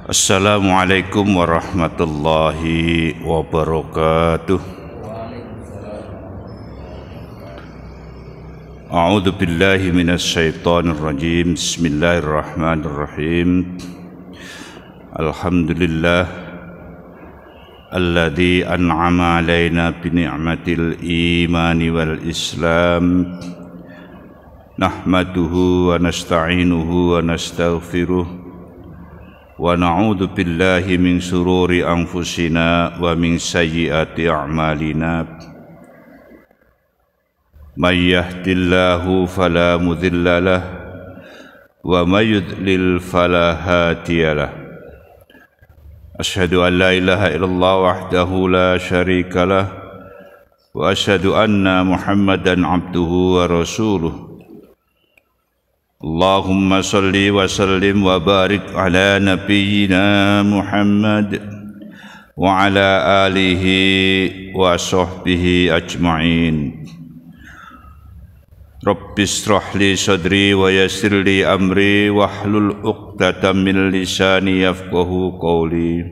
Assalamualaikum warahmatullahi wabarakatuh. A'udzu billahi minasy syaithanir rajim. Bismillahirrahmanirrahim. Alhamdulillah alladzi an'ama 'alaina bi ni'matil imani wal islam. Nahmaduhu wa nasta'inuhu wa nastaghfiruh. Wa na'udzu billahi min sururi anfusina wa min sayyiati a'malina. May yahdihillahu fala mudilla lahu wa may yudlil fala hadiya lahu. Asyhadu an la ilaha illallah wahdahu la syarika lahu wa asyhadu anna Muhammadan abduhu wa rasuluh. Allahumma salli wa sallim wa barik ala nabiyyina Muhammad wa ala alihi wa sahbihi ajma'in. Rabbi shrah li sadri wa yassir li amri wahlul 'uqdatam min lisani yafqahu qawli.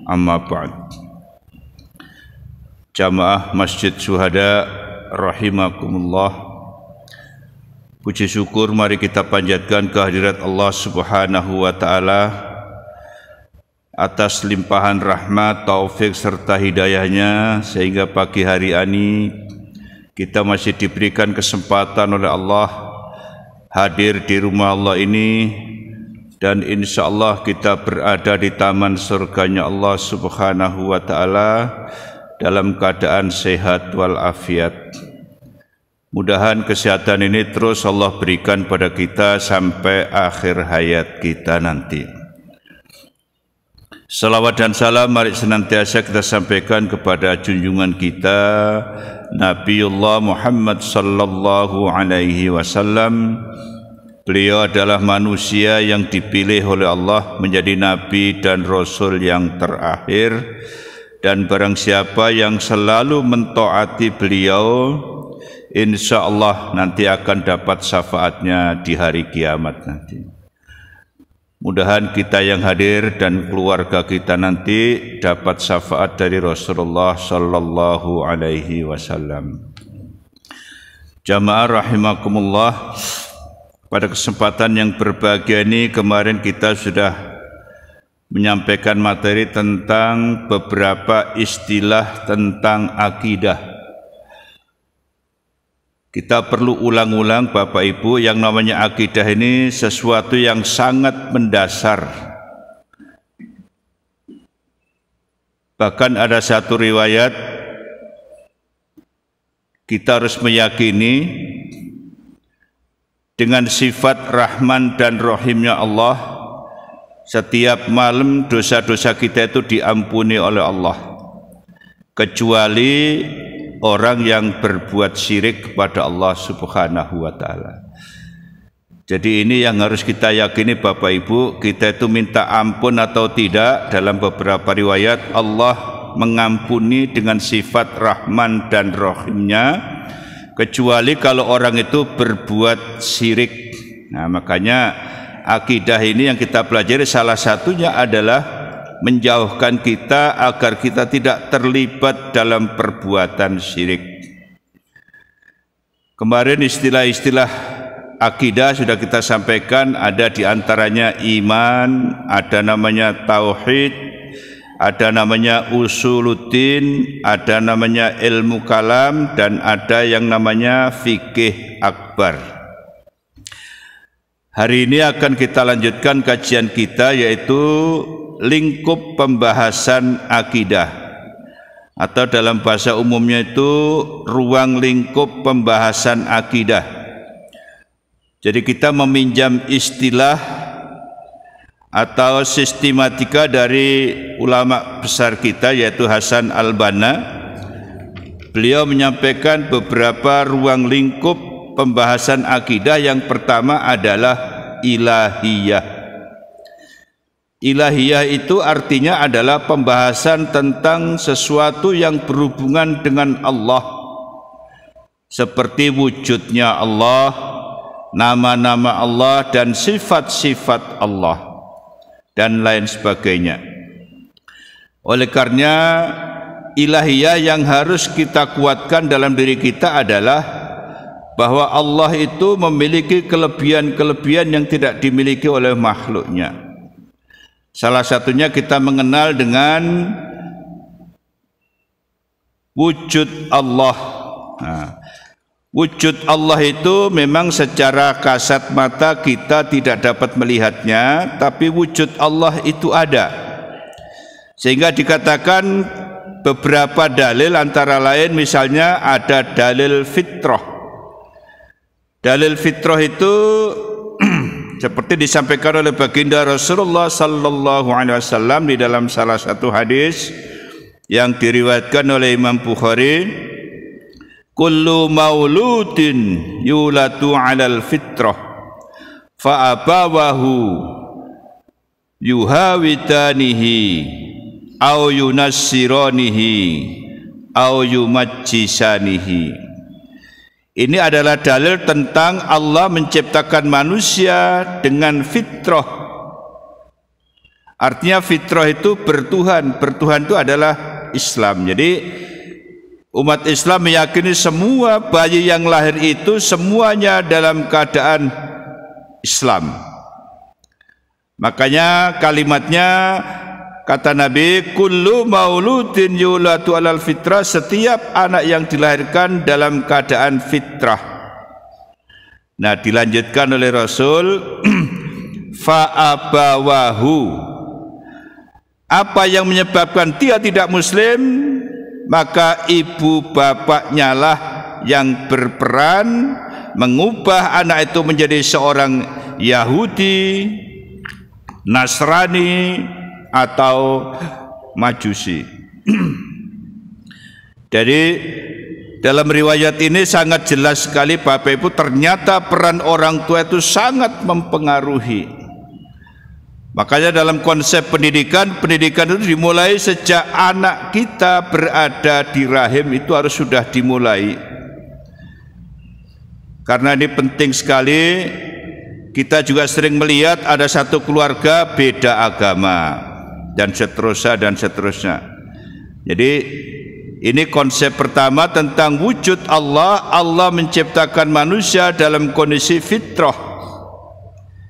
Amma ba'd. Jamaah Masjid Syuhada rahimakumullah. Puji syukur mari kita panjatkan kehadirat Allah Subhanahu wa taala atas limpahan rahmat, taufik serta hidayahnya sehingga pagi hari ini kita masih diberikan kesempatan oleh Allah hadir di rumah Allah ini, dan insya Allah kita berada di taman surganya Allah Subhanahu wa taala dalam keadaan sehat walafiat. Mudahan kesehatan ini terus Allah berikan pada kita sampai akhir hayat kita nanti. Salawat dan salam mari senantiasa kita sampaikan kepada junjungan kita Nabiullah Muhammad sallallahu alaihi wasallam. Beliau adalah manusia yang dipilih oleh Allah menjadi nabi dan rasul yang terakhir, dan barang siapa yang selalu mentaati beliau, insya Allah nanti akan dapat syafaatnya di hari kiamat nanti. Mudahan kita yang hadir dan keluarga kita nanti dapat syafaat dari Rasulullah sallallahu alaihi wasallam. Jamaah rahimakumullah, pada kesempatan yang berbahagia ini kemarin kita sudah menyampaikan materi tentang beberapa istilah tentang akidah. Kita perlu ulang-ulang Bapak Ibu, yang namanya akidah ini sesuatu yang sangat mendasar. Bahkan ada satu riwayat, kita harus meyakini dengan sifat Rahman dan Rahimnya Allah, setiap malam dosa-dosa kita itu diampuni oleh Allah, kecuali orang yang berbuat syirik kepada Allah Subhanahu wa taala. Jadi ini yang harus kita yakini Bapak Ibu, kita itu minta ampun atau tidak, dalam beberapa riwayat Allah mengampuni dengan sifat Rahman dan Rahimnya, kecuali kalau orang itu berbuat syirik. Nah, makanya akidah ini yang kita pelajari salah satunya adalah menjauhkan kita agar kita tidak terlibat dalam perbuatan syirik. Kemarin istilah-istilah akidah sudah kita sampaikan, ada diantaranya iman, ada namanya tauhid, ada namanya usuluddin, ada namanya ilmu kalam, dan ada yang namanya fikih akbar. Hari ini akan kita lanjutkan kajian kita, yaitu lingkup pembahasan akidah, atau dalam bahasa umumnya itu ruang lingkup pembahasan akidah. Jadi kita meminjam istilah atau sistematika dari ulama besar kita, yaitu Hasan al-Banna. Beliau menyampaikan beberapa ruang lingkup pembahasan akidah. Yang pertama adalah ilahiyah. Ilahiyah itu artinya adalah pembahasan tentang sesuatu yang berhubungan dengan Allah, seperti wujudnya Allah, nama-nama Allah, dan sifat-sifat Allah. dan lain sebagainya. Oleh karena ilahiyah yang harus kita kuatkan dalam diri kita adalah bahwa Allah itu memiliki kelebihan-kelebihan yang tidak dimiliki oleh makhluknya. Salah satunya kita mengenal dengan wujud Allah. Nah, wujud Allah itu memang secara kasat mata kita tidak dapat melihatnya, tapi wujud Allah itu ada. Sehingga dikatakan beberapa dalil, antara lain misalnya ada dalil fitrah. Dalil fitrah itu seperti disampaikan oleh baginda Rasulullah sallallahu alaihi wasallam di dalam salah satu hadis yang diriwayatkan oleh Imam Bukhari, kullu mauludin yulatu 'alal fitrah fa abawahu yuhawidanihi au yunassiranihi au yumajjisanihi. Ini adalah dalil tentang Allah menciptakan manusia dengan fitrah. Artinya fitrah itu bertuhan. Bertuhan itu adalah Islam. Jadi umat Islam meyakini semua bayi yang lahir itu semuanya dalam keadaan Islam. Makanya kalimatnya kata Nabi, kullu mauludin yulatu alal fitrah, setiap anak yang dilahirkan dalam keadaan fitrah. Nah, dilanjutkan oleh Rasul fa abawahu, apa yang menyebabkan dia tidak muslim, maka ibu bapaknya lah yang berperan mengubah anak itu menjadi seorang Yahudi, Nasrani, atau Majusi. Jadi dalam riwayat ini sangat jelas sekali Bapak Ibu, ternyata peran orang tua itu sangat mempengaruhi. Makanya dalam konsep pendidikan itu dimulai sejak anak kita berada di rahim, itu harus sudah dimulai. Karena ini penting sekali. Kita juga sering melihat ada satu keluarga beda agama dan seterusnya. Jadi ini konsep pertama tentang wujud Allah. Allah menciptakan manusia dalam kondisi fitrah,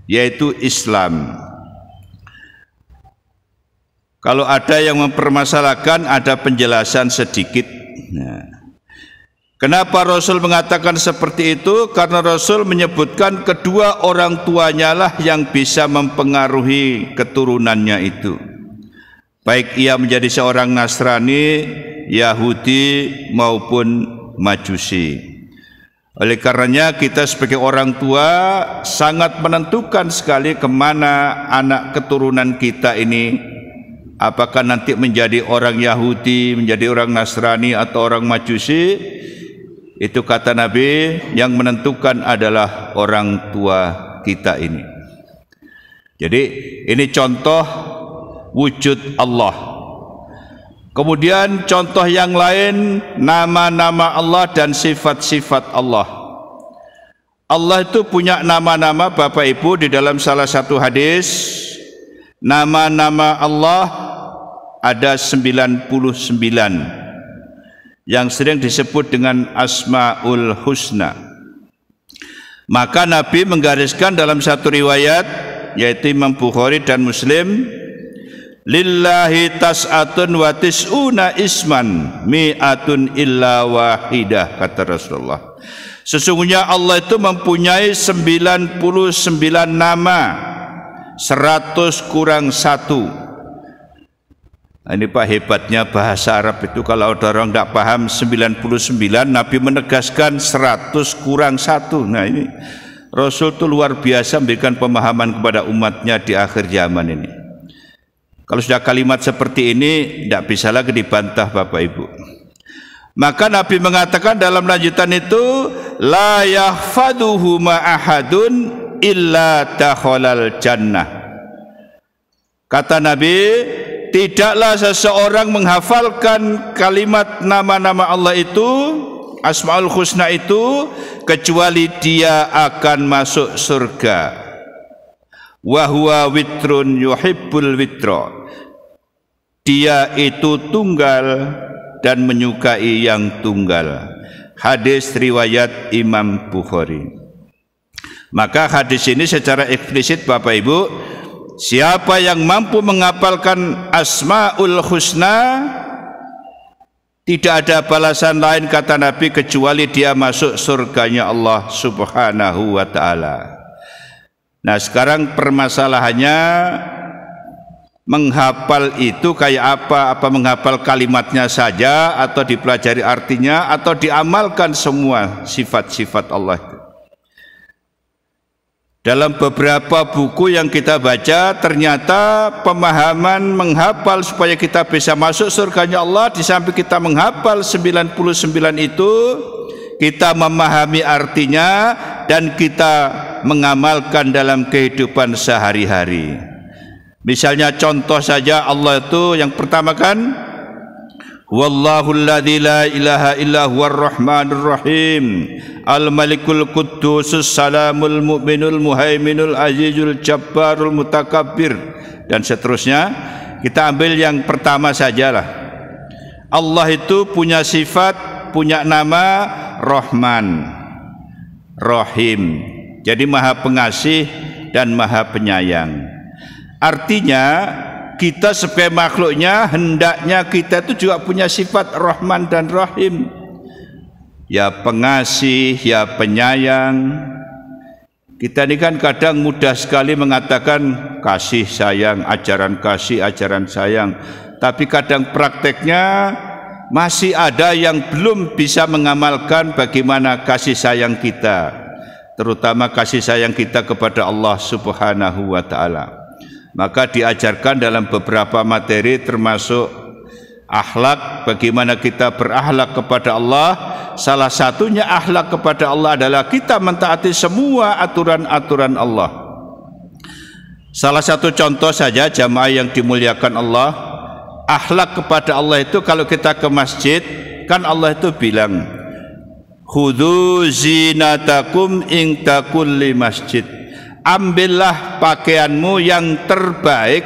yaitu Islam. Kalau ada yang mempermasalahkan, ada penjelasan sedikit. Nah, kenapa Rasul mengatakan seperti itu? Karena Rasul menyebutkan kedua orang tuanya lah yang bisa mempengaruhi keturunannya itu. Baik ia menjadi seorang Nasrani, Yahudi maupun Majusi. Oleh karenanya kita sebagai orang tua sangat menentukan sekali kemana anak keturunan kita ini. Apakah nanti menjadi orang Yahudi, menjadi orang Nasrani atau orang Majusi? Itu kata Nabi, yang menentukan adalah orang tua kita ini. Jadi ini contoh wujud Allah. Kemudian contoh yang lain, nama-nama Allah dan sifat-sifat Allah. Allah itu punya nama-nama Bapak Ibu. Di dalam salah satu hadis, nama-nama Allah ada 99 yang sering disebut dengan Asmaul Husna. Maka Nabi menggariskan dalam satu riwayat, yaitu Imam Bukhari dan Muslim, lillahi tas'atun wa tis'una isman mi'atun illa wahidah, kata Rasulullah. Sesungguhnya Allah itu mempunyai 99 nama, 100 kurang 1. Nah, ini Pak hebatnya bahasa Arab itu, kalau ada orang tidak paham 99, Nabi menegaskan 100 kurang 1. Nah ini Rasul itu luar biasa memberikan pemahaman kepada umatnya di akhir zaman ini. Kalau sudah kalimat seperti ini tidak bisa lagi dibantah Bapak Ibu. Maka Nabi mengatakan dalam lanjutan itu, la yahfaduhu ma'ahadun illa dakhalal jannah. Kata Nabi, tidaklah seseorang menghafalkan kalimat nama-nama Allah itu, Asmaul Husna itu, kecuali dia akan masuk surga. wa huwa witrun yuhibbul witra. Dia itu tunggal dan menyukai yang tunggal. Hadis riwayat Imam Bukhari. Maka hadis ini secara eksplisit Bapak Ibu, siapa yang mampu menghafalkan Asmaul Husna, tidak ada balasan lain kata Nabi kecuali dia masuk surganya Allah Subhanahu wa ta'ala. Nah sekarang permasalahannya, menghafal itu kayak apa? Apa menghafal kalimatnya saja, atau dipelajari artinya, atau diamalkan semua sifat-sifat Allah? Dalam beberapa buku yang kita baca, ternyata pemahaman menghafal supaya kita bisa masuk surganya Allah, di samping kita menghafal 99 itu, kita memahami artinya dan kita mengamalkan dalam kehidupan sehari-hari. Misalnya contoh saja, Allah itu yang pertama kan, Wallahul ladzi la ilaha illa huwar rahmanur rahim, al-malikul quddusus salamul mu'minul muhaiminul azizul jabbarul mutakabbir, dan seterusnya. Kita ambil yang pertama sajalah. Allah itu punya sifat, punya nama Rahman, Rahim, jadi maha pengasih dan maha penyayang. Artinya kita sebagai makhluknya, hendaknya kita itu juga punya sifat Rahman dan Rahim, ya pengasih, ya penyayang. Kita ini kan kadang mudah sekali mengatakan kasih sayang, ajaran kasih, ajaran sayang, tapi kadang prakteknya masih ada yang belum bisa mengamalkan bagaimana kasih sayang kita, terutama kasih sayang kita kepada Allah Subhanahu wa ta'ala. Maka diajarkan dalam beberapa materi, termasuk akhlak, bagaimana kita berakhlak kepada Allah. Salah satunya akhlak kepada Allah adalah kita mentaati semua aturan-aturan Allah. Salah satu contoh saja jamaah yang dimuliakan Allah, akhlak kepada Allah itu kalau kita ke masjid, kan Allah itu bilang, khudhu zinatakum inda kulli masjid, ambillah pakaianmu yang terbaik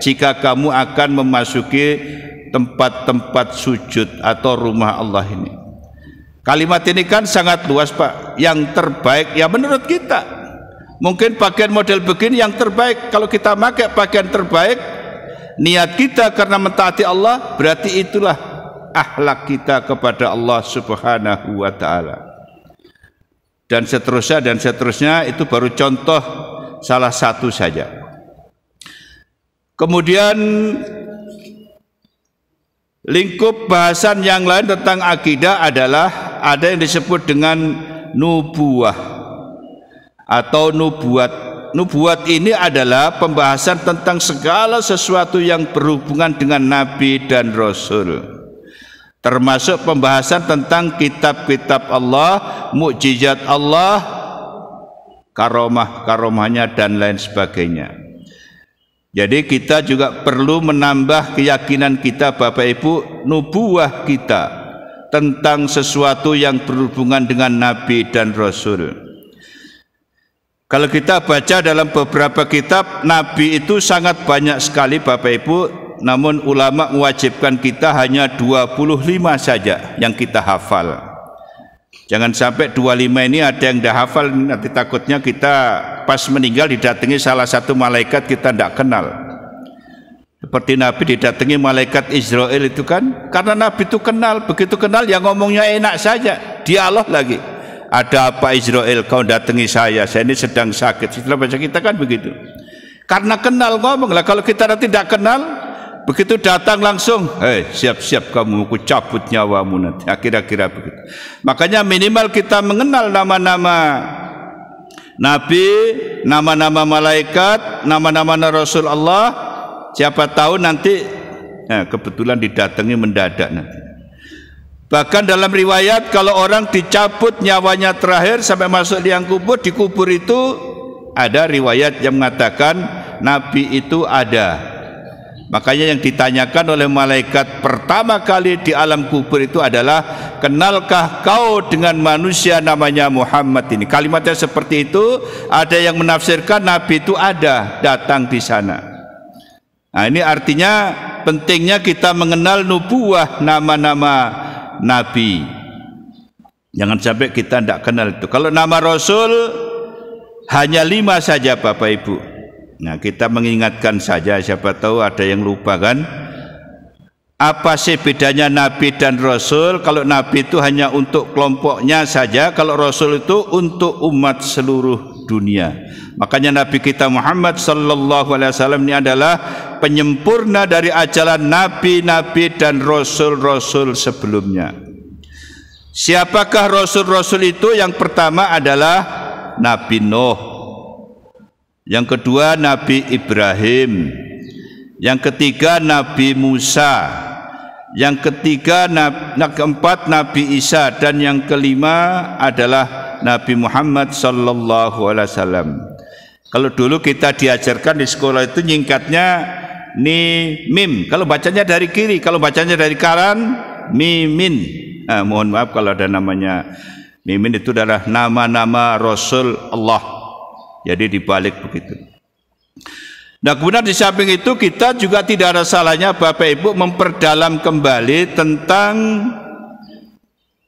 jika kamu akan memasuki tempat-tempat sujud atau rumah Allah ini. Kalimat ini kan sangat luas Pak. Yang terbaik ya menurut kita, mungkin pakaian model begini yang terbaik. Kalau kita pakai pakaian terbaik, niat kita karena mentaati Allah, berarti itulah akhlak kita kepada Allah Subhanahu wa ta'ala. Dan seterusnya itu baru contoh salah satu saja. Kemudian lingkup bahasan yang lain tentang akidah adalah ada yang disebut dengan nubuwah atau nubuat. Nubuat ini adalah pembahasan tentang segala sesuatu yang berhubungan dengan Nabi dan Rasul, termasuk pembahasan tentang kitab-kitab Allah, mukjizat Allah, karomah-karomahnya dan lain sebagainya. Jadi kita juga perlu menambah keyakinan kita Bapak Ibu, nubuwah kita tentang sesuatu yang berhubungan dengan Nabi dan Rasul. Kalau kita baca dalam beberapa kitab, Nabi itu sangat banyak sekali Bapak Ibu, namun ulama mewajibkan kita hanya 25 saja yang kita hafal. Jangan sampai 25 ini ada yang dah hafal, nanti takutnya kita pas meninggal didatangi salah satu malaikat kita tidak kenal. Seperti Nabi didatangi malaikat Israel itu kan, karena Nabi itu kenal, begitu kenal ya ngomongnya enak saja, dialog lagi. Ada apa Israel kau datangi saya ini sedang sakit. Setelah baca kita kan begitu. Karena kenal ngomong lah. Kalau kita tidak kenal, begitu datang langsung, hei siap-siap kamu, aku cabut nyawamu nanti. Kira-kira begitu. Makanya minimal kita mengenal nama-nama Nabi, nama-nama malaikat, nama-nama Rasul Allah. Siapa tahu nanti kebetulan didatangi mendadak nanti. Bahkan dalam riwayat kalau orang dicabut nyawanya terakhir sampai masuk liang kubur, di kubur itu ada riwayat yang mengatakan Nabi itu ada. Makanya yang ditanyakan oleh malaikat pertama kali di alam kubur itu adalah, kenalkah kau dengan manusia namanya Muhammad ini? Kalimatnya seperti itu. Ada yang menafsirkan Nabi itu ada datang di sana. Nah, ini artinya pentingnya kita mengenal nubuwah, nama-nama Nabi. Jangan sampai kita tidak kenal itu. Kalau nama Rasul hanya 5 saja Bapak Ibu. Nah, kita mengingatkan saja, siapa tahu ada yang lupa kan. Apa sih bedanya Nabi dan Rasul? Kalau Nabi itu hanya untuk kelompoknya saja, kalau Rasul itu untuk umat seluruh dunia. Makanya Nabi kita Muhammad sallallahu alaihi wasallam ini adalah penyempurna dari ajaran Nabi-Nabi dan Rasul-Rasul sebelumnya. Siapakah Rasul-Rasul itu? Yang pertama adalah Nabi Nuh, yang kedua Nabi Ibrahim, yang ketiga Nabi Musa, yang keempat Nabi Isa, dan yang kelima adalah Nabi Muhammad sallallahu alaihi wasallam. Kalau dulu kita diajarkan di sekolah itu nyingkatnya mim. Kalau bacanya dari kiri, kalau bacanya dari kanan mimin. Mohon maaf kalau ada namanya mimin, itu adalah nama-nama Rasul Allah. Jadi dibalik begitu. Nah, kemudian di samping itu kita juga tidak ada salahnya Bapak Ibu memperdalam kembali tentang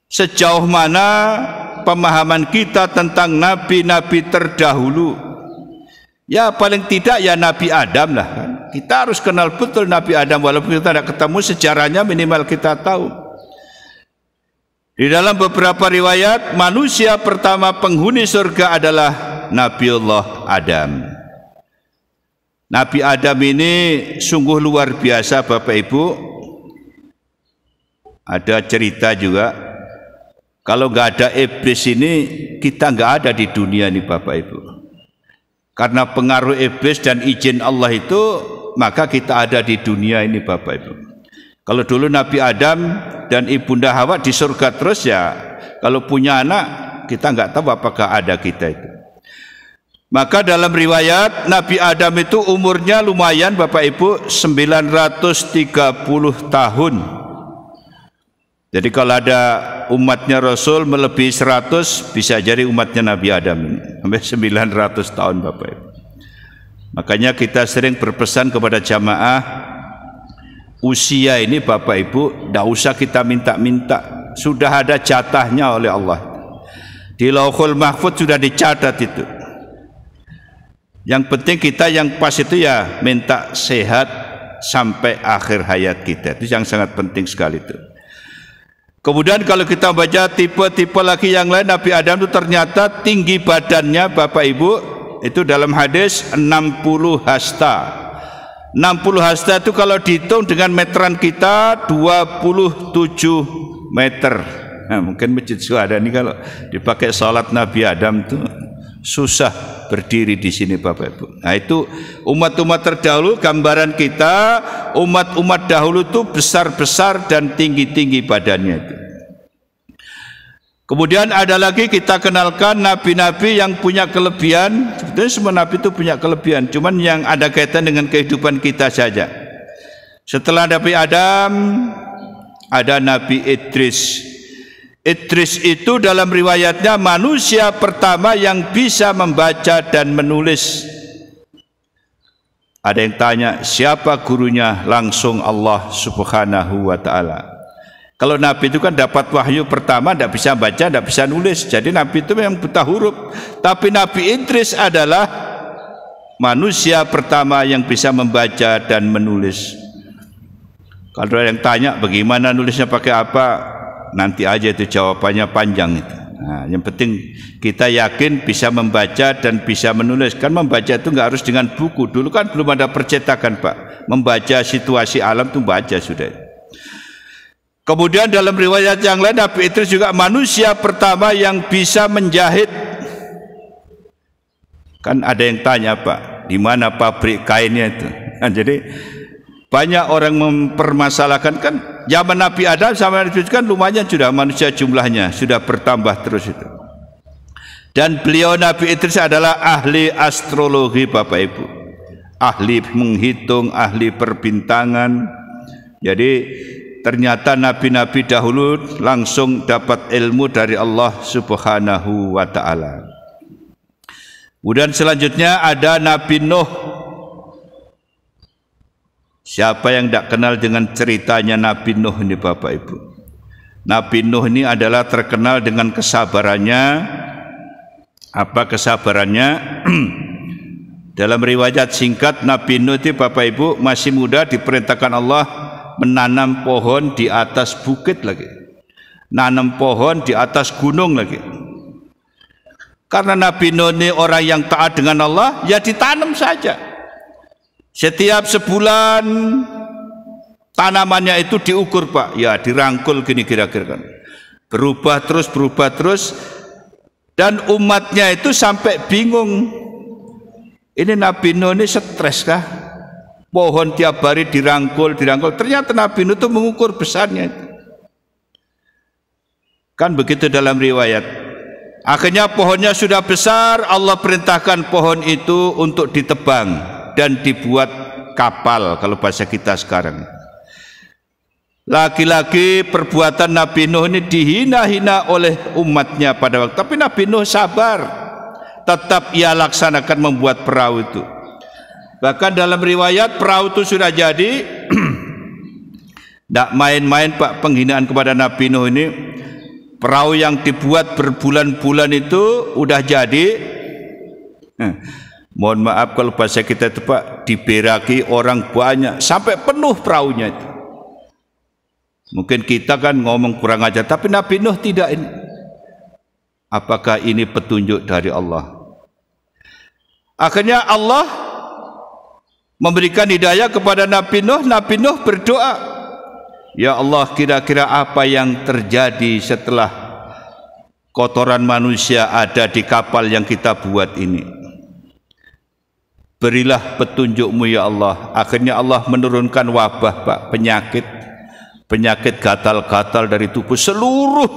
sejauh mana pemahaman kita tentang nabi-nabi terdahulu. Ya paling tidak ya Nabi Adam lah kan. Kita harus kenal betul Nabi Adam, walaupun kita tidak ketemu sejarahnya, minimal kita tahu. Di dalam beberapa riwayat, manusia pertama penghuni surga adalah Nabiullah Adam. Nabi Adam ini sungguh luar biasa Bapak Ibu. Ada cerita juga, kalau nggak ada iblis ini kita nggak ada di dunia ini Bapak Ibu. Karena pengaruh iblis dan izin Allah itu, maka kita ada di dunia ini Bapak Ibu. Kalau dulu Nabi Adam dan Ibunda Hawa di surga terus, ya kalau punya anak kita nggak tahu apakah ada kita itu. Maka dalam riwayat Nabi Adam itu umurnya lumayan Bapak Ibu, 930 tahun. Jadi kalau ada umatnya Rasul melebihi 100, bisa jadi umatnya Nabi Adam ini sampai 900 tahun Bapak Ibu. Makanya kita sering berpesan kepada jamaah, usia ini Bapak Ibu tidak usah kita minta-minta, sudah ada jatahnya oleh Allah. Di Lauhul Mahfuz sudah dicatat itu. Yang penting kita yang pas itu ya minta sehat sampai akhir hayat kita. Itu yang sangat penting sekali itu. Kemudian kalau kita baca tipe-tipe lagi yang lain, Nabi Adam itu ternyata tinggi badannya Bapak Ibu itu dalam hadis 60 hasta. 60 hasta itu kalau dihitung dengan meteran kita 27 meter. Nah, mungkin Masjid Syuhada ini kalau dipakai salat Nabi Adam itu susah berdiri di sini Bapak Ibu. Nah, itu umat-umat terdahulu, gambaran kita umat-umat dahulu itu besar-besar dan tinggi-tinggi badannya itu. Kemudian ada lagi kita kenalkan nabi-nabi yang punya kelebihan. Sebetulnya semua nabi itu punya kelebihan, cuman yang ada kaitan dengan kehidupan kita saja. Setelah Nabi Adam ada Nabi Idris. Idris itu dalam riwayatnya manusia pertama yang bisa membaca dan menulis. Ada yang tanya, siapa gurunya? Langsung Allah Subhanahu wa ta'ala. Kalau Nabi itu kan dapat wahyu pertama, tidak bisa baca, tidak bisa nulis. Jadi Nabi itu memang buta huruf. Tapi Nabi Idris adalah manusia pertama yang bisa membaca dan menulis. Kalau ada yang tanya bagaimana nulisnya, pakai apa, nanti aja itu jawabannya panjang itu. Nah, yang penting kita yakin bisa membaca dan bisa menulis. Kan membaca itu nggak harus dengan buku. Dulu kan belum ada percetakan Pak. Membaca situasi alam itu baca sudah. Kemudian dalam riwayat yang lain Nabi Idris juga manusia pertama yang bisa menjahit. Kan ada yang tanya Pak, di mana pabrik kainnya itu? Nah, jadi banyak orang mempermasalahkan, kan zaman Nabi Adam sama Nabi Idris kan lumayan sudah manusia jumlahnya sudah bertambah terus itu. Dan beliau Nabi Idris adalah ahli astrologi Bapak Ibu. ahli menghitung, ahli perbintangan. Jadi ternyata nabi-nabi dahulu langsung dapat ilmu dari Allah Subhanahu wa taala. Kemudian selanjutnya ada Nabi Nuh. Siapa yang tidak kenal dengan ceritanya Nabi Nuh ini Bapak Ibu? Nabi Nuh ini adalah terkenal dengan kesabarannya. Apa kesabarannya? Dalam riwayat singkat, Nabi Nuh itu Bapak Ibu masih muda diperintahkan Allah menanam pohon di atas bukit lagi. Nanam pohon di atas gunung lagi. Karena Nabi Nuh ini orang yang taat dengan Allah, ya ditanam saja. Setiap sebulan tanamannya itu diukur Pak, ya dirangkul gini kira-kira kan. Berubah terus, dan umatnya itu sampai bingung. Ini Nabi Nuh ini stres kah? Pohon tiap hari dirangkul. Ternyata Nabi Nuh itu mengukur besarnya itu. Kan begitu dalam riwayat. Akhirnya pohonnya sudah besar, Allah perintahkan pohon itu untuk ditebang dan dibuat kapal kalau bahasa kita sekarang. Lagi-lagi perbuatan Nabi Nuh ini dihina-hina oleh umatnya pada waktu. Tapi Nabi Nuh sabar, tetap ia laksanakan membuat perahu itu. Bahkan dalam riwayat perahu itu sudah jadi. Tidak main-main Pak penghinaan kepada Nabi Nuh ini. Perahu yang dibuat berbulan-bulan itu udah jadi. Mohon maaf kalau bahasa kita itu Pak, diberaki orang banyak sampai penuh perahunya itu. Mungkin kita kan ngomong kurang ajar, tapi Nabi Nuh tidak ini. Apakah ini petunjuk dari Allah? Akhirnya Allah memberikan hidayah kepada Nabi Nuh. Nabi Nuh berdoa, ya Allah, kira-kira apa yang terjadi setelah kotoran manusia ada di kapal yang kita buat ini? Berilah petunjukmu ya Allah. Akhirnya Allah menurunkan wabah Pak, penyakit gatal-gatal dari tubuh seluruh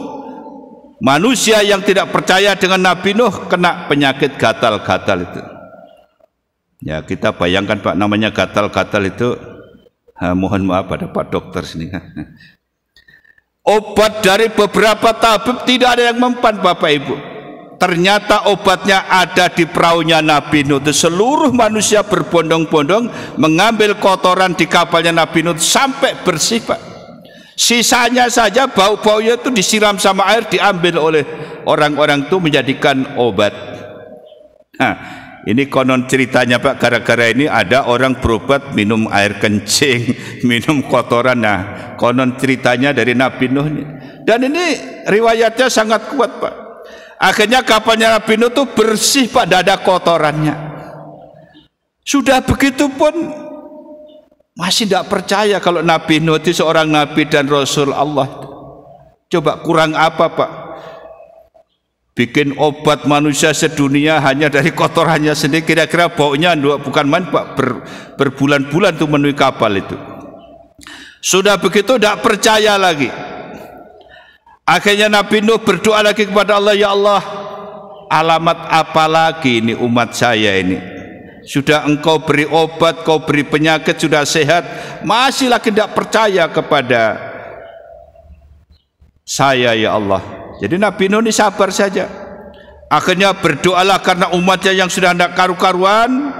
manusia yang tidak percaya dengan Nabi Nuh kena penyakit gatal-gatal itu. Ya kita bayangkan Pak, namanya gatal-gatal itu. Mohon maaf pada Pak dokter sini. Obat dari beberapa tabib tidak ada yang mempan Bapak Ibu. Ternyata obatnya ada di perahunya Nabi Nuh. Seluruh manusia berbondong-bondong mengambil kotoran di kapalnya Nabi Nuh sampai bersih Pak. Sisanya saja bau-baunya itu disiram sama air, diambil oleh orang-orang itu menjadikan obat. Ini konon ceritanya Pak, gara-gara ini ada orang berobat minum air kencing, minum kotoran. Nah, konon ceritanya dari Nabi Nuh ini. Dan ini riwayatnya sangat kuat Pak. Akhirnya kapalnya Nabi Nuh itu bersih Pak, tidak ada kotorannya. Sudah begitu pun masih tidak percaya kalau Nabi Nuh itu seorang Nabi dan Rasul Allah. Coba kurang apa Pak? Bikin obat manusia sedunia hanya dari kotorannya sendiri, kira-kira baunya bukan main Pak, berbulan-bulan tuh memenuhi kapal itu. Sudah begitu tidak percaya lagi. Akhirnya Nabi Nuh berdoa lagi kepada Allah, ya Allah, alamat apa lagi ini umat saya ini? Sudah engkau beri obat, kau beri penyakit, sudah sehat, masih lagi tidak percaya kepada saya ya Allah. Jadi Nabi Nuh ini sabar saja. Akhirnya berdoalah karena umatnya yang sudah tidak karu-karuan.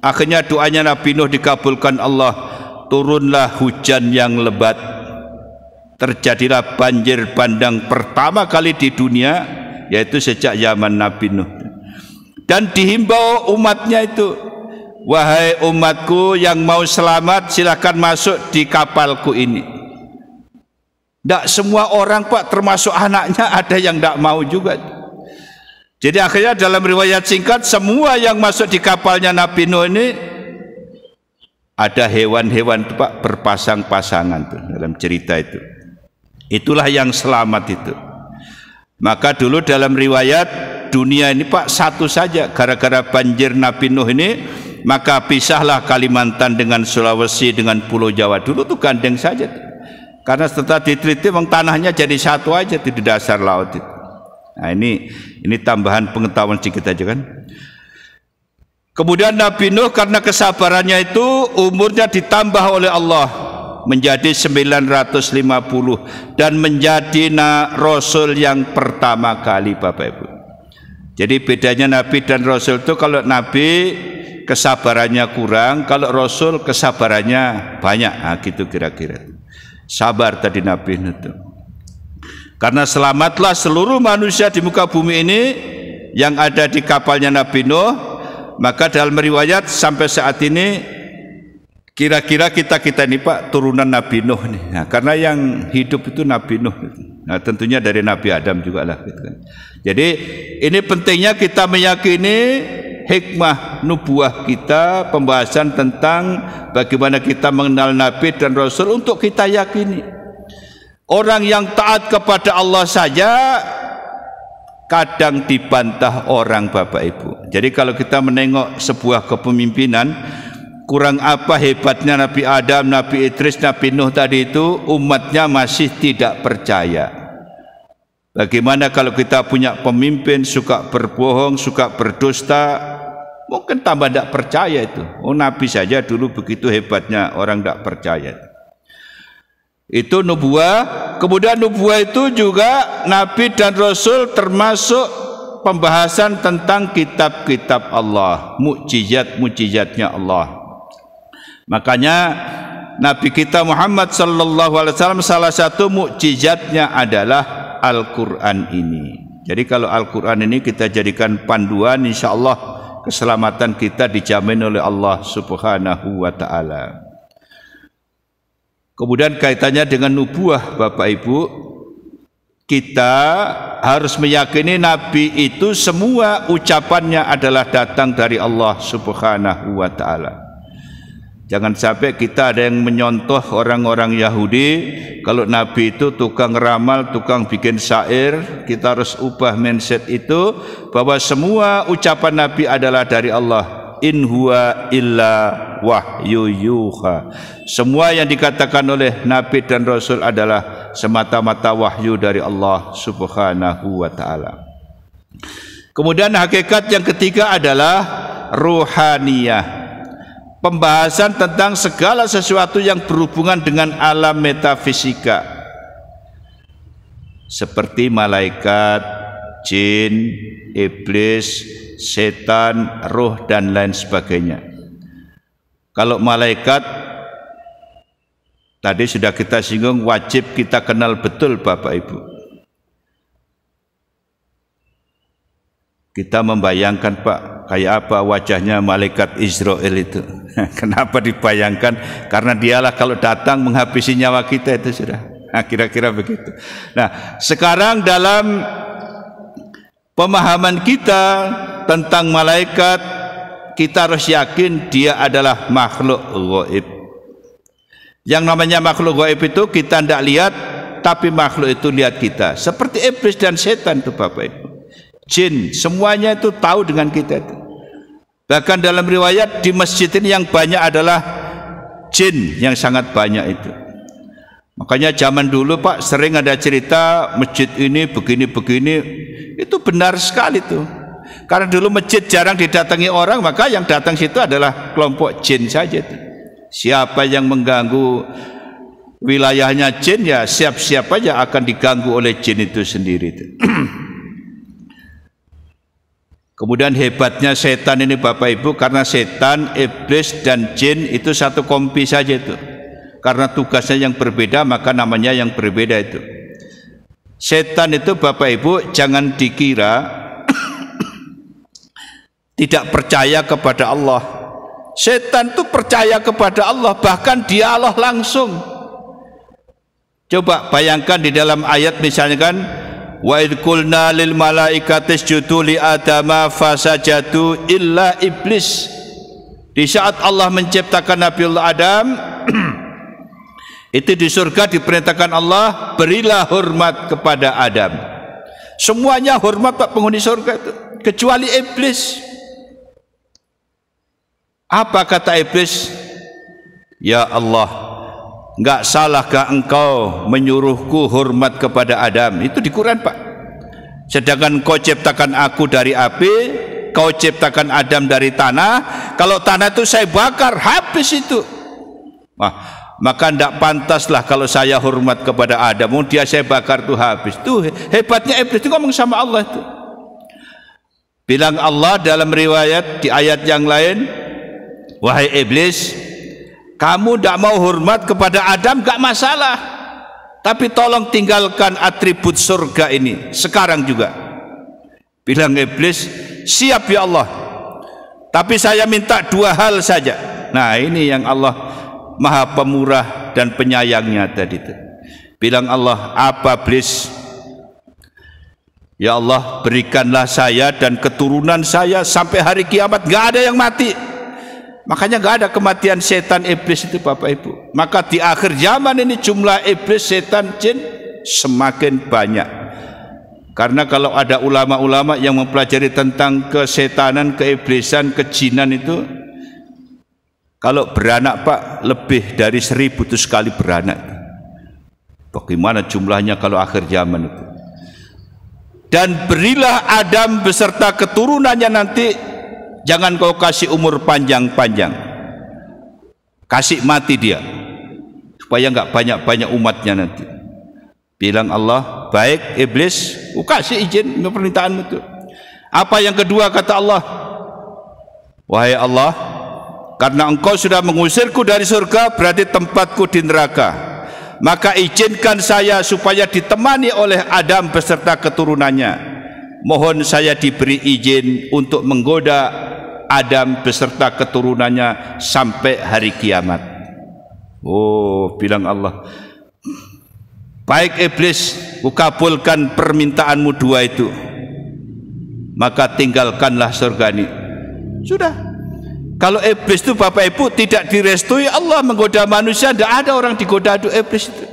Akhirnya doanya Nabi Nuh dikabulkan Allah. Turunlah hujan yang lebat. Terjadilah banjir bandang pertama kali di dunia, yaitu sejak zaman Nabi Nuh. Dan dihimbau umatnya itu, wahai umatku yang mau selamat, silakan masuk di kapalku ini. Tidak semua orang Pak, termasuk anaknya ada yang tidak mau juga. Jadi akhirnya dalam riwayat singkat, semua yang masuk di kapalnya Nabi Nuh ini ada hewan-hewan Pak berpasang-pasangan tuh dalam cerita itu. Itulah yang selamat itu. Maka dulu dalam riwayat dunia ini Pak satu saja, gara-gara banjir Nabi Nuh ini, maka pisahlah Kalimantan dengan Sulawesi dengan Pulau Jawa. Dulu tuh gandeng saja tuh. Karena setelah diteliti memang tanahnya jadi satu aja di dasar laut itu. Nah ini tambahan pengetahuan sedikit aja kan. Kemudian Nabi Nuh karena kesabarannya itu umurnya ditambah oleh Allah menjadi 950 dan menjadi Rasul yang pertama kali, Bapak Ibu. Jadi bedanya Nabi dan Rasul itu, kalau Nabi kesabarannya kurang, kalau Rasul kesabarannya banyak. Nah, gitu kira-kira. Sabar tadi Nabi Nuh itu. Karena selamatlah seluruh manusia di muka bumi ini yang ada di kapalnya Nabi Nuh. Maka dalam riwayat sampai saat ini kira-kira kita ini Pak turunan Nabi Nuh nih. Nah, karena yang hidup itu Nabi Nuh. Nah, tentunya dari Nabi Adam juga lah gitu kan. Jadi ini pentingnya kita meyakini hikmah nubuah kita, pembahasan tentang bagaimana kita mengenal Nabi dan Rasul untuk kita yakini. Orang yang taat kepada Allah saja kadang dibantah orang, Bapak Ibu. Jadi kalau kita menengok sebuah kepemimpinan, kurang apa hebatnya Nabi Adam, Nabi Idris, Nabi Nuh tadi itu, umatnya masih tidak percaya. Bagaimana kalau kita punya pemimpin suka berbohong, suka berdusta, mungkin tambah tidak percaya itu. Oh, Nabi saja dulu begitu hebatnya, orang tidak percaya. Itu nubuah. Kemudian nubuah itu juga Nabi dan Rasul termasuk pembahasan tentang kitab-kitab Allah, mukjizat-mukjizatnya Allah. Makanya Nabi kita Muhammad sallallahu alaihi wasallam salah satu mukjizatnya adalah Al-Quran ini. Jadi kalau Al-Quran ini kita jadikan panduan, insya Allah keselamatan kita dijamin oleh Allah subhanahu wa ta'ala. Kemudian kaitannya dengan nubuah, Bapak Ibu, kita harus meyakini Nabi itu semua ucapannya adalah datang dari Allah subhanahu wa ta'ala. Jangan sampai kita ada yang menyontoh orang-orang Yahudi, kalau Nabi itu tukang ramal, tukang bikin syair. Kita harus ubah mindset itu, bahwa semua ucapan Nabi adalah dari Allah. In huwa illa wahyu yuha. Semua yang dikatakan oleh Nabi dan Rasul adalah semata-mata wahyu dari Allah subhanahu wa ta'ala. Kemudian hakikat yang ketiga adalah ruhaniyah. Pembahasan tentang segala sesuatu yang berhubungan dengan alam metafisika, seperti malaikat, jin, iblis, setan, roh, dan lain sebagainya. Kalau malaikat tadi sudah kita singgung, wajib kita kenal betul, Bapak Ibu. Kita membayangkan, Pak, kayak apa wajahnya malaikat Israel itu. Kenapa dibayangkan? Karena dialah kalau datang menghabisi nyawa kita itu sudah. Nah, kira-kira begitu. Nah, sekarang dalam pemahaman kita tentang malaikat, kita harus yakin dia adalah makhluk gaib. Yang namanya makhluk gaib itu kita tidak lihat, tapi makhluk itu lihat kita. Seperti iblis dan setan itu, Bapak Ibu. Jin, semuanya itu tahu dengan kita itu. Bahkan dalam riwayat di masjid ini yang banyak adalah jin, yang sangat banyak itu. Makanya zaman dulu, Pak, sering ada cerita masjid ini begini-begini. Itu benar sekali tuh. Karena dulu masjid jarang didatangi orang, maka yang datang situ adalah kelompok jin saja tuh. Siapa yang mengganggu wilayahnya jin, ya siap-siap aja akan diganggu oleh jin itu sendiri tuh. Kemudian hebatnya setan ini, Bapak Ibu, karena setan, iblis, dan jin itu satu kompi saja itu. Karena tugasnya yang berbeda, maka namanya yang berbeda itu. Setan itu, Bapak Ibu, jangan dikira tidak percaya kepada Allah. Setan itu percaya kepada Allah, bahkan dia Allah langsung. Coba bayangkan di dalam ayat misalnya kan, wa idh qulna lil malaikati isjudu li adama fasajadu illa iblis. Di saat Allah menciptakan Nabiullah Adam, itu di surga diperintahkan Allah, berilah hormat kepada Adam. Semuanya hormat, Pak, penghuni surga itu, kecuali iblis. Apa kata iblis? Ya Allah, enggak salahkah engkau menyuruhku hormat kepada Adam? Itu di Quran, Pak. Sedangkan kau ciptakan aku dari api, engkau ciptakan Adam dari tanah, kalau tanah itu saya bakar, habis itu. Maka tidak pantaslah kalau saya hormat kepada Adam, dia saya bakar itu habis. Itu hebatnya iblis itu ngomong sama Allah itu. Bilang Allah dalam riwayat di ayat yang lain, wahai iblis, kamu tidak mau hormat kepada Adam, gak masalah, tapi tolong tinggalkan atribut surga ini sekarang juga. Bilang iblis, siap ya Allah, tapi saya minta 2 hal saja. Nah ini yang Allah Maha Pemurah dan Penyayangnya tadi itu. Bilang Allah, apa iblis? Ya Allah, berikanlah saya dan keturunan saya sampai hari kiamat gak ada yang mati. Makanya gak ada kematian setan iblis itu Bapak Ibu. Maka di akhir zaman ini jumlah iblis, setan, jin semakin banyak. Karena kalau ada ulama-ulama yang mempelajari tentang kesetanan, keiblisan, kejinan itu, kalau beranak Pak, lebih dari 1000 itu sekali beranak. Bagaimana jumlahnya kalau akhir zaman itu? Dan berilah Adam beserta keturunannya nanti, jangan kau kasih umur panjang-panjang, kasih mati dia, supaya enggak banyak-banyak umatnya nanti. Bilang Allah, baik iblis, kasih izin permintaanmu itu. Apa yang kedua kata Allah? Wahai Allah, karena engkau sudah mengusirku dari surga, berarti tempatku di neraka. Maka izinkan saya supaya ditemani oleh Adam beserta keturunannya. Mohon saya diberi izin untuk menggoda Adam beserta keturunannya sampai hari kiamat. Oh, bilang Allah, baik iblis, kukabulkan permintaanmu 2 itu. Maka tinggalkanlah surga ini. Sudah. Kalau iblis itu Bapak Ibu tidak direstui Allah menggoda manusia, tidak ada orang digoda iblis itu.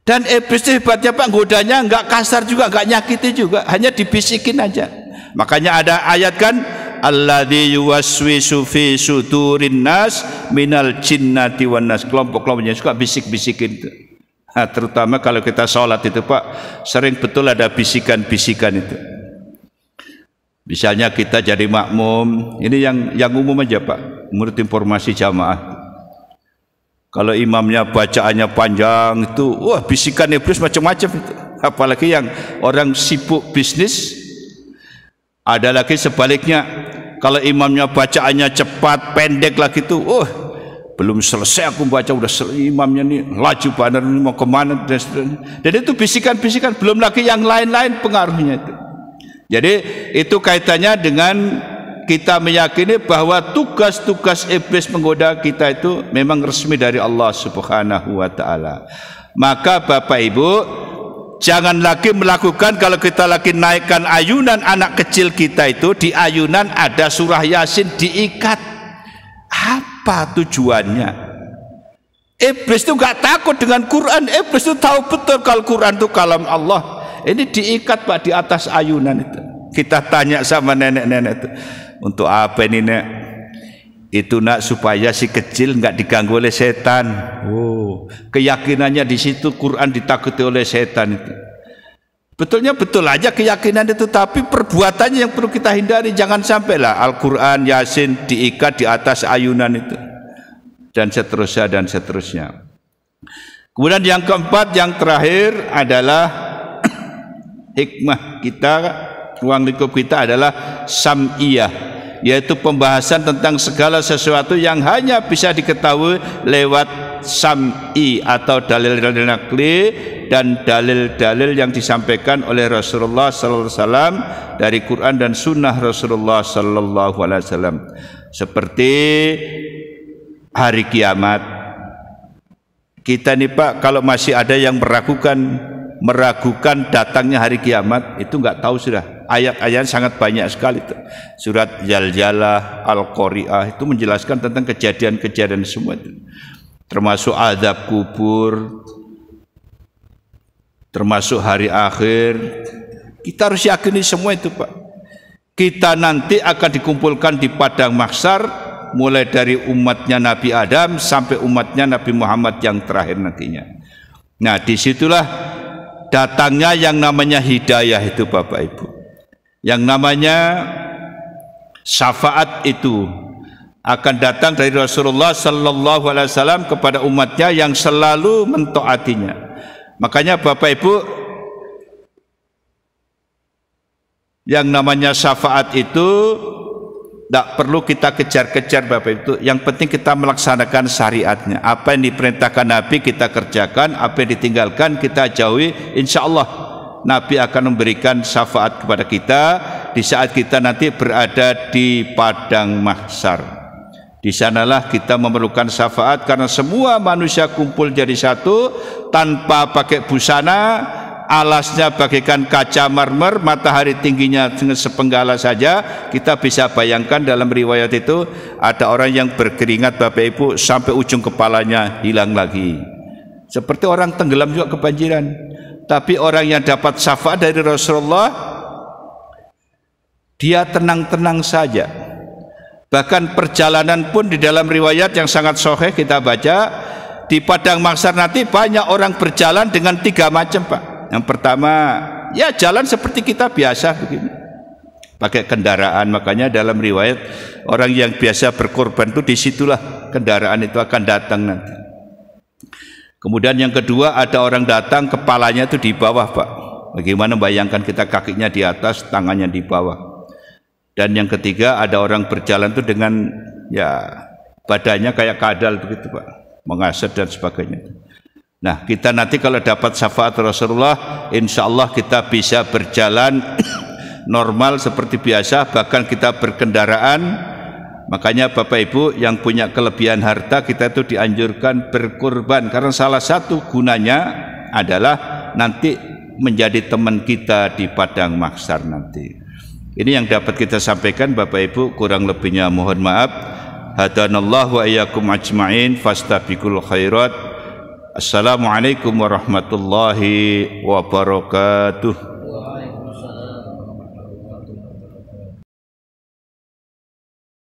Dan iblis itu hebatnya Pak, godanya enggak kasar juga, enggak nyakiti juga, hanya dibisikin aja. Makanya ada ayat kan, alladzi yuwaswisu fi sudurin nas minal jinnati wan nas. Kelompok-kelompoknya suka bisik-bisikin itu. Nah, terutama kalau kita sholat itu Pak, sering betul ada bisikan-bisikan itu. Misalnya kita jadi makmum, ini yang umum aja Pak, menurut informasi jamaah. Kalau imamnya bacaannya panjang itu, wah bisikan iblis macam-macam itu. Apalagi yang orang sibuk bisnis. Ada lagi sebaliknya, kalau imamnya bacaannya cepat, pendek lagi itu, belum selesai aku baca udah imamnya nih laju banget ini mau kemana dan seterusnya. Dan itu bisikan-bisikan, belum lagi yang lain-lain pengaruhnya itu. Jadi itu kaitannya dengan kita meyakini bahwa tugas-tugas iblis menggoda kita itu memang resmi dari Allah Subhanahu wa taala. Maka Bapak Ibu, jangan lagi melakukan kalau kita lagi naikkan ayunan anak kecil kita itu, di ayunan ada surah Yasin diikat. Apa tujuannya? Iblis itu enggak takut dengan Quran, iblis itu tahu betul kalau Quran itu kalam Allah. Ini diikat Pak di atas ayunan itu. Kita tanya sama nenek-nenek itu, untuk apa ini Nek? Itu nak supaya si kecil enggak diganggu oleh setan. Oh, keyakinannya di situ Quran ditakuti oleh setan itu. Betulnya betul aja keyakinan itu, tapi perbuatannya yang perlu kita hindari. Jangan sampailah Al-Quran, Yasin diikat di atas ayunan itu, dan seterusnya dan seterusnya. Kemudian yang keempat, yang terakhir adalah hikmah kita, ruang lingkup kita adalah sam'iyah, yaitu pembahasan tentang segala sesuatu yang hanya bisa diketahui lewat sam'i atau dalil-dalil nakli dan dalil-dalil yang disampaikan oleh Rasulullah sallallahu alaihi wasallam dari Quran dan sunnah Rasulullah sallallahu alaihi wasallam, seperti hari kiamat. Kita nih Pak, kalau masih ada yang meragukan datangnya hari kiamat, itu enggak tahu sudah. Ayat-ayat sangat banyak sekali itu. Surat Zalzalah, Al-Qari'ah itu menjelaskan tentang kejadian-kejadian semua itu. Termasuk azab kubur, termasuk hari akhir. Kita harus yakini semua itu Pak. Kita nanti akan dikumpulkan di padang mahsyar, mulai dari umatnya Nabi Adam sampai umatnya Nabi Muhammad yang terakhir nantinya. Nah, disitulah datangnya yang namanya hidayah itu Bapak Ibu. Yang namanya syafaat itu akan datang dari Rasulullah sallallahu alaihi wasallam kepada umatnya yang selalu mentaatinya. Makanya Bapak Ibu, yang namanya syafaat itu tidak perlu kita kejar-kejar Bapak Ibu. Yang penting kita melaksanakan syariatnya. Apa yang diperintahkan Nabi kita kerjakan, apa yang ditinggalkan kita jauhi. Insya Allah Nabi akan memberikan syafaat kepada kita di saat kita nanti berada di padang mahsyar. Di sanalah kita memerlukan syafaat karena semua manusia kumpul jadi satu tanpa pakai busana, alasnya bagaikan kaca marmer, matahari tingginya dengan sepenggala saja. Kita bisa bayangkan dalam riwayat itu ada orang yang berkeringat Bapak Ibu sampai ujung kepalanya hilang lagi. Seperti orang tenggelam juga kebanjiran. Tapi orang yang dapat syafaat dari Rasulullah, dia tenang-tenang saja. Bahkan perjalanan pun di dalam riwayat yang sangat sahih kita baca, di padang mahsyar nanti banyak orang berjalan dengan 3 macam Pak. Yang pertama, ya jalan seperti kita biasa begini, pakai kendaraan. Makanya dalam riwayat orang yang biasa berkorban itu disitulah kendaraan itu akan datang nanti. Kemudian yang kedua, ada orang datang kepalanya itu di bawah Pak. Bagaimana bayangkan kita kakinya di atas, tangannya di bawah. Dan yang ketiga, ada orang berjalan itu dengan ya badannya kayak kadal begitu Pak, mengasat dan sebagainya. Nah, kita nanti kalau dapat syafaat Rasulullah, insya Allah kita bisa berjalan normal seperti biasa, bahkan kita berkendaraan. Makanya Bapak Ibu yang punya kelebihan harta, kita itu dianjurkan berkurban, karena salah satu gunanya adalah nanti menjadi teman kita di padang mahsyar nanti. Ini yang dapat kita sampaikan Bapak Ibu, kurang lebihnya mohon maaf. Hadanallahu wa iyyakum ajma'in, fastabiqul khairat. Assalamualaikum warahmatullahi wabarakatuh.